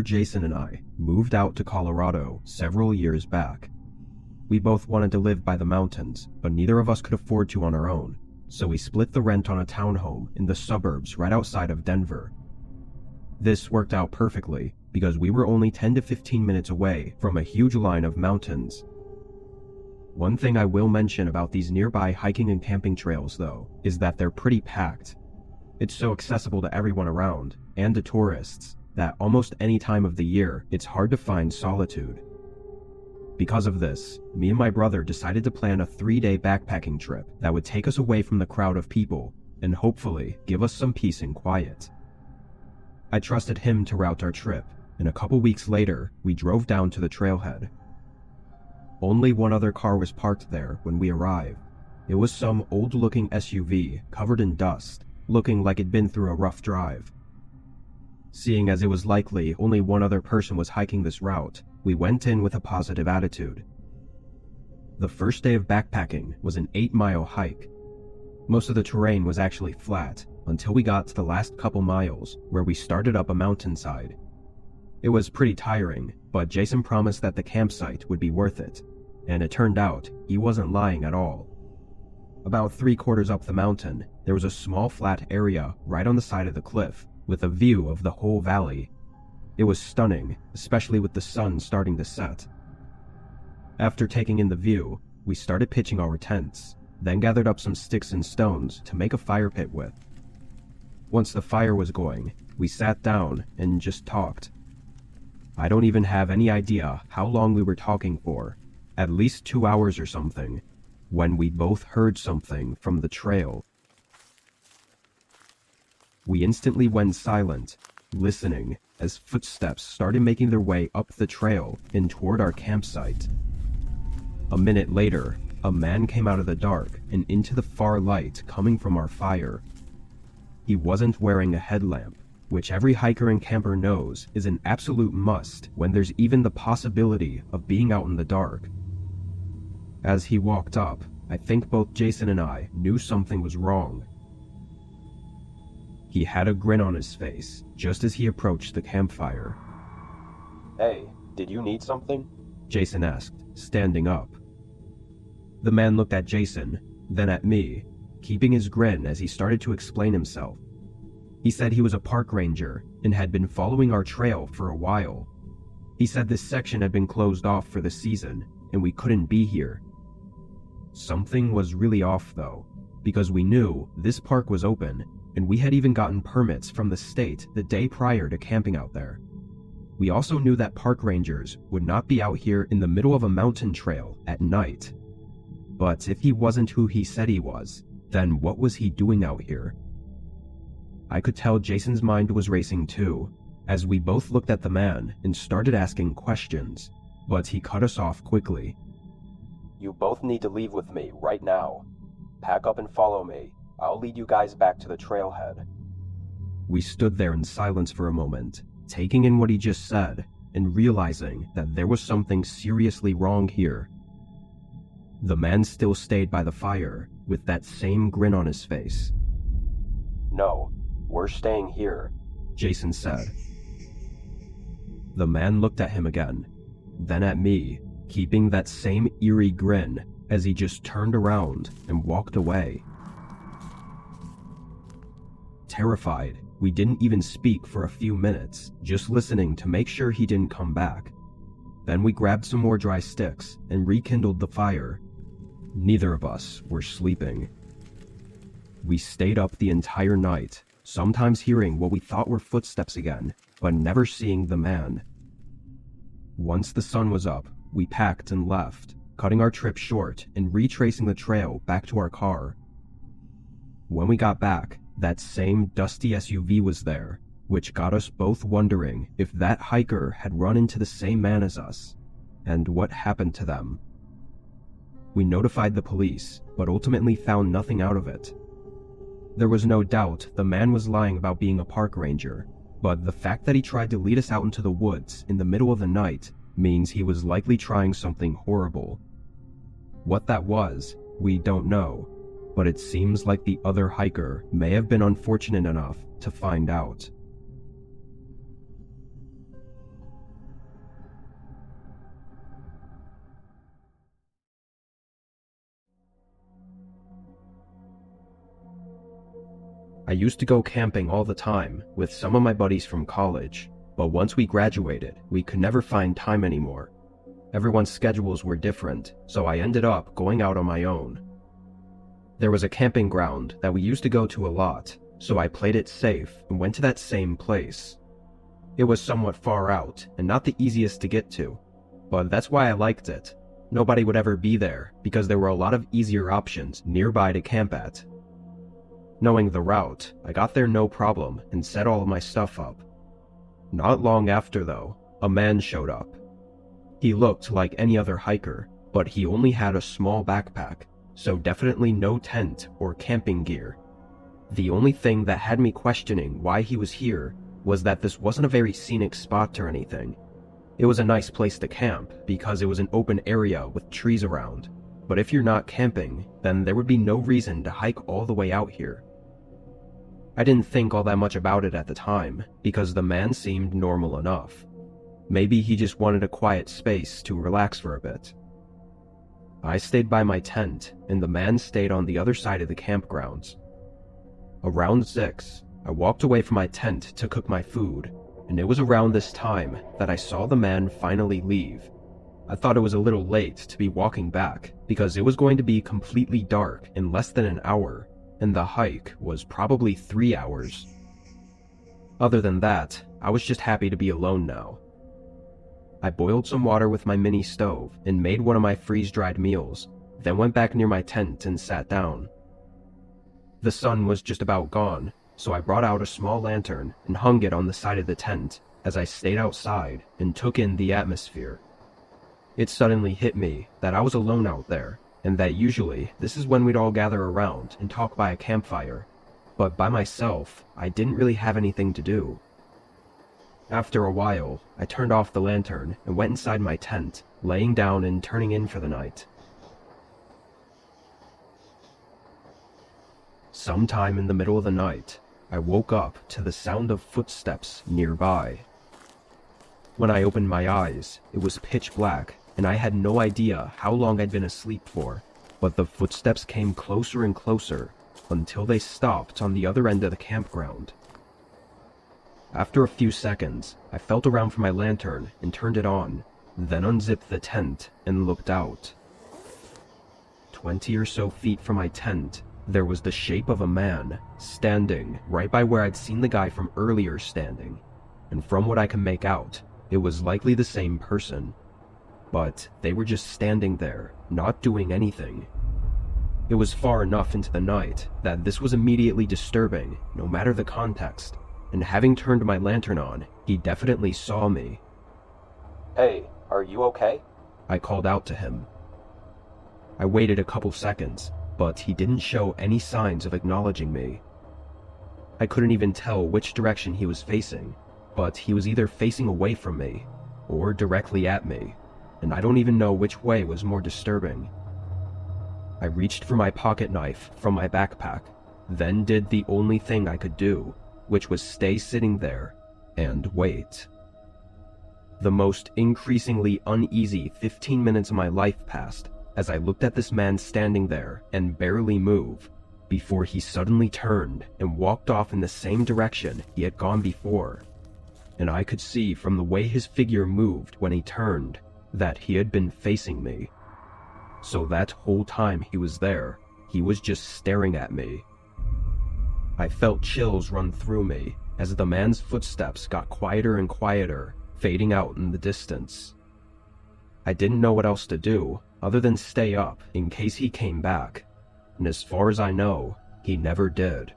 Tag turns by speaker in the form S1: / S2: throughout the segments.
S1: Jason and I moved out to Colorado several years back. We both wanted to live by the mountains, but neither of us could afford to on our own, so we split the rent on a townhome in the suburbs right outside of Denver. This worked out perfectly because we were only 10 to 15 minutes away from a huge line of mountains. One thing I will mention about these nearby hiking and camping trails, though, is that they're pretty packed. It's so accessible to everyone around, and to tourists, that almost any time of the year, it's hard to find solitude. Because of this, me and my brother decided to plan a 3-day backpacking trip that would take us away from the crowd of people and hopefully give us some peace and quiet. I trusted him to route our trip, and a couple weeks later, we drove down to the trailhead. Only one other car was parked there when we arrived. It was some old-looking SUV covered in dust, looking like it'd been through a rough drive. Seeing as it was likely only one other person was hiking this route, we went in with a positive attitude. The first day of backpacking was an 8-mile hike. Most of the terrain was actually flat until we got to the last couple miles where we started up a mountainside. It was pretty tiring, but Jason promised that the campsite would be worth it, and it turned out he wasn't lying at all. About 3/4 up the mountain, there was a small flat area right on the side of the cliff with a view of the whole valley. It was stunning, especially with the sun starting to set. After taking in the view, we started pitching our tents, then gathered up some sticks and stones to make a fire pit with. Once the fire was going, we sat down and just talked. I don't even have any idea how long we were talking for, at least 2 hours or something, when we both heard something from the trail. We instantly went silent, listening as footsteps started making their way up the trail and toward our campsite. A minute later, a man came out of the dark and into the far light coming from our fire. He wasn't wearing a headlamp, which every hiker and camper knows is an absolute must when there's even the possibility of being out in the dark. As he walked up, I think both Jason and I knew something was wrong. He had a grin on his face just as he approached the campfire. "Hey, did you need something?" Jason asked, standing up. The man looked at Jason, then at me, keeping his grin as he started to explain himself. He said he was a park ranger and had been following our trail for a while. He said this section had been closed off for the season and we couldn't be here. Something was really off though, because we knew this park was open and we had even gotten permits from the state the day prior to camping out there. We also knew that park rangers would not be out here in the middle of a mountain trail at night. But if he wasn't who he said he was, then what was he doing out here? I could tell Jason's mind was racing too, as we both looked at the man and started asking questions, but he cut us off quickly. "You both need to leave with me right now. Pack up and follow me. I'll lead you guys back to the trailhead." We stood there in silence for a moment, taking in what he just said and realizing that there was something seriously wrong here. The man still stayed by the fire with that same grin on his face. "No, we're staying here," Jason said. The man looked at him again, then at me, keeping that same eerie grin as he just turned around and walked away. Terrified, we didn't even speak for a few minutes, just listening to make sure he didn't come back. Then we grabbed some more dry sticks and rekindled the fire. Neither of us were sleeping. We stayed up the entire night, sometimes hearing what we thought were footsteps again, but never seeing the man. Once the sun was up, we packed and left, cutting our trip short and retracing the trail back to our car. When we got back, that same dusty SUV was there, which got us both wondering if that hiker had run into the same man as us, and what happened to them. We notified the police, but ultimately found nothing out of it. There was no doubt the man was lying about being a park ranger, but the fact that he tried to lead us out into the woods in the middle of the night means he was likely trying something horrible. What that was, we don't know, but it seems like the other hiker may have been unfortunate enough to find out. I used to go camping all the time with some of my buddies from college, but once we graduated, we could never find time anymore. Everyone's schedules were different, so I ended up going out on my own. There was a camping ground that we used to go to a lot, so I played it safe and went to that same place. It was somewhat far out and not the easiest to get to, but that's why I liked it. Nobody would ever be there because there were a lot of easier options nearby to camp at. Knowing the route, I got there no problem and set all of my stuff up. Not long after though, a man showed up. He looked like any other hiker, but he only had a small backpack, so definitely no tent or camping gear. The only thing that had me questioning why he was here was that this wasn't a very scenic spot or anything. It was a nice place to camp because it was an open area with trees around, but if you're not camping, then there would be no reason to hike all the way out here. I didn't think all that much about it at the time because the man seemed normal enough. Maybe he just wanted a quiet space to relax for a bit. I stayed by my tent and the man stayed on the other side of the campgrounds. Around 6, I walked away from my tent to cook my food, and it was around this time that I saw the man finally leave. I thought it was a little late to be walking back because it was going to be completely dark in less than an hour, and the hike was probably 3 hours. Other than that, I was just happy to be alone now. I boiled some water with my mini stove and made one of my freeze-dried meals, then went back near my tent and sat down. The sun was just about gone, so I brought out a small lantern and hung it on the side of the tent as I stayed outside and took in the atmosphere. It suddenly hit me that I was alone out there, and that usually this is when we'd all gather around and talk by a campfire, but by myself, I didn't really have anything to do. After a while, I turned off the lantern and went inside my tent, laying down and turning in for the night. Sometime in the middle of the night, I woke up to the sound of footsteps nearby. When I opened my eyes, it was pitch black, and I had no idea how long I'd been asleep for, but the footsteps came closer and closer until they stopped on the other end of the campground. After a few seconds, I felt around for my lantern and turned it on, then unzipped the tent and looked out. 20 or so feet from my tent, there was the shape of a man, standing right by where I'd seen the guy from earlier standing, and from what I can make out, it was likely the same person. But they were just standing there, not doing anything. It was far enough into the night that this was immediately disturbing, no matter the context, and having turned my lantern on, he definitely saw me. "Hey, are you okay?" I called out to him. I waited a couple seconds, but he didn't show any signs of acknowledging me. I couldn't even tell which direction he was facing, but he was either facing away from me, or directly at me, and I don't even know which way was more disturbing. I reached for my pocket knife from my backpack, then did the only thing I could do, which was stay sitting there and wait. The most increasingly uneasy 15 minutes of my life passed as I looked at this man standing there and barely move, before he suddenly turned and walked off in the same direction he had gone before. And I could see from the way his figure moved when he turned that he had been facing me. So that whole time he was there, he was just staring at me. I felt chills run through me as the man's footsteps got quieter and quieter, fading out in the distance. I didn't know what else to do other than stay up in case he came back, and as far as I know, he never did.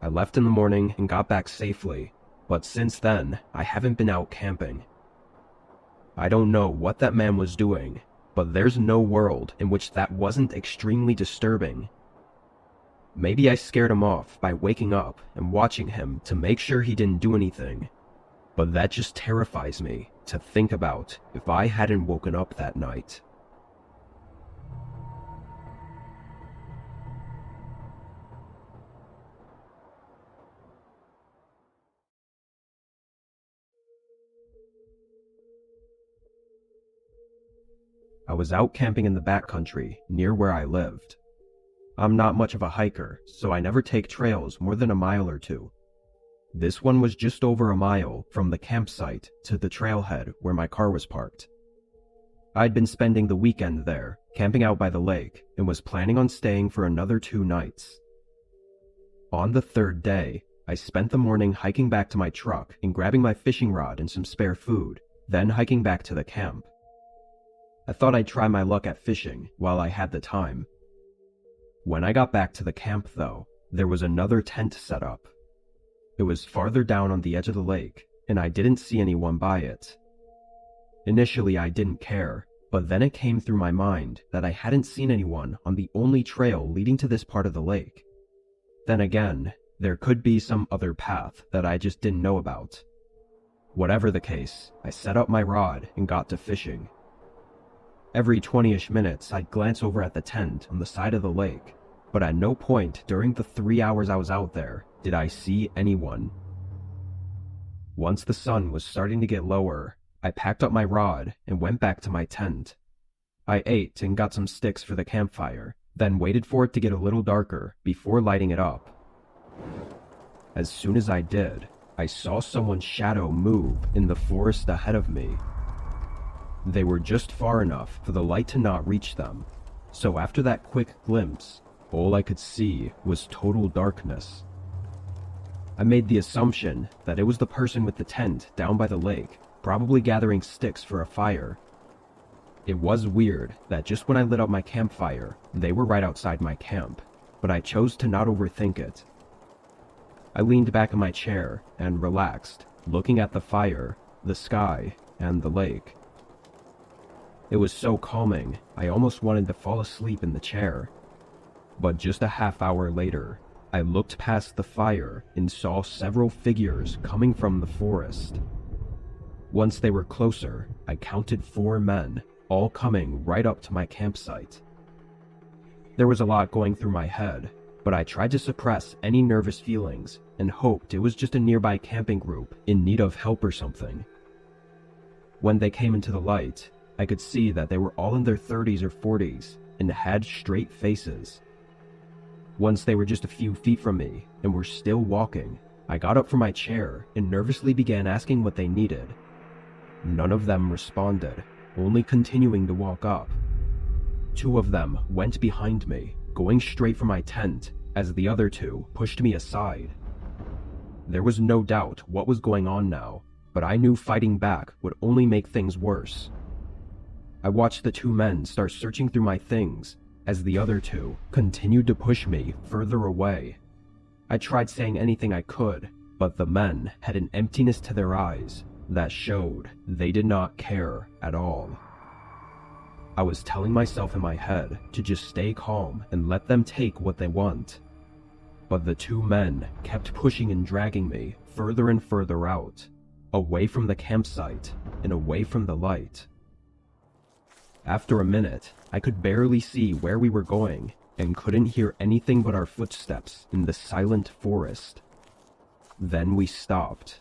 S1: I left in the morning and got back safely, but since then, I haven't been out camping. I don't know what that man was doing, but there's no world in which that wasn't extremely disturbing. Maybe I scared him off by waking up and watching him to make sure he didn't do anything, but that just terrifies me to think about if I hadn't woken up that night. I was out camping in the backcountry near where I lived. I'm not much of a hiker, so I never take trails more than a mile or two. This one was just over a mile from the campsite to the trailhead where my car was parked. I'd been spending the weekend there, camping out by the lake, and was planning on staying for another 2 nights. On the 3rd day, I spent the morning hiking back to my truck and grabbing my fishing rod and some spare food, then hiking back to the camp. I thought I'd try my luck at fishing while I had the time. When I got back to the camp, though, there was another tent set up. It was farther down on the edge of the lake, and I didn't see anyone by it. Initially, I didn't care, but then it came through my mind that I hadn't seen anyone on the only trail leading to this part of the lake. Then again, there could be some other path that I just didn't know about. Whatever the case, I set up my rod and got to fishing. Every 20-ish minutes, I'd glance over at the tent on the side of the lake, but at no point during the 3 hours I was out there did I see anyone. Once the sun was starting to get lower, I packed up my rod and went back to my tent. I ate and got some sticks for the campfire, then waited for it to get a little darker before lighting it up. As soon as I did, I saw someone's shadow move in the forest ahead of me. They were just far enough for the light to not reach them, so after that quick glimpse, all I could see was total darkness. I made the assumption that it was the person with the tent down by the lake, probably gathering sticks for a fire. It was weird that just when I lit up my campfire, they were right outside my camp, but I chose to not overthink it. I leaned back in my chair and relaxed, looking at the fire, the sky, and the lake. It was so calming, I almost wanted to fall asleep in the chair. But just a half hour later, I looked past the fire and saw several figures coming from the forest. Once they were closer, I counted 4 men, all coming right up to my campsite. There was a lot going through my head, but I tried to suppress any nervous feelings and hoped it was just a nearby camping group in need of help or something. When they came into the light, I could see that they were all in their 30s or 40s and had straight faces. Once they were just a few feet from me and were still walking, I got up from my chair and nervously began asking what they needed. None of them responded, only continuing to walk up. 2 of them went behind me, going straight for my tent, as the other 2 pushed me aside. There was no doubt what was going on now, but I knew fighting back would only make things worse. I watched the 2 men start searching through my things, as the other 2 continued to push me further away. I tried saying anything I could, but the men had an emptiness to their eyes that showed they did not care at all. I was telling myself in my head to just stay calm and let them take what they want. But the 2 men kept pushing and dragging me further and further out, away from the campsite and away from the light. After a minute, I could barely see where we were going and couldn't hear anything but our footsteps in the silent forest. Then we stopped.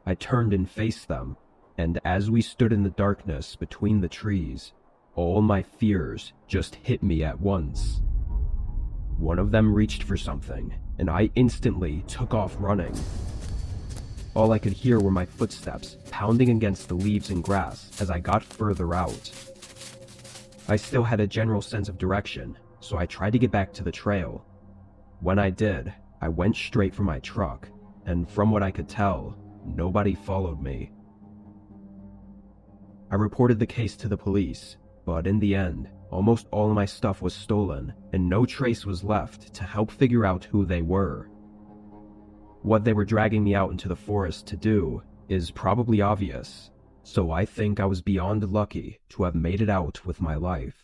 S1: I turned and faced them, and as we stood in the darkness between the trees, all my fears just hit me at once. One of them reached for something, and I instantly took off running. All I could hear were my footsteps pounding against the leaves and grass as I got further out. I still had a general sense of direction, so I tried to get back to the trail. When I did, I went straight for my truck, and from what I could tell, nobody followed me. I reported the case to the police, but in the end, almost all of my stuff was stolen, and no trace was left to help figure out who they were. What they were dragging me out into the forest to do is probably obvious, so I think I was beyond lucky to have made it out with my life.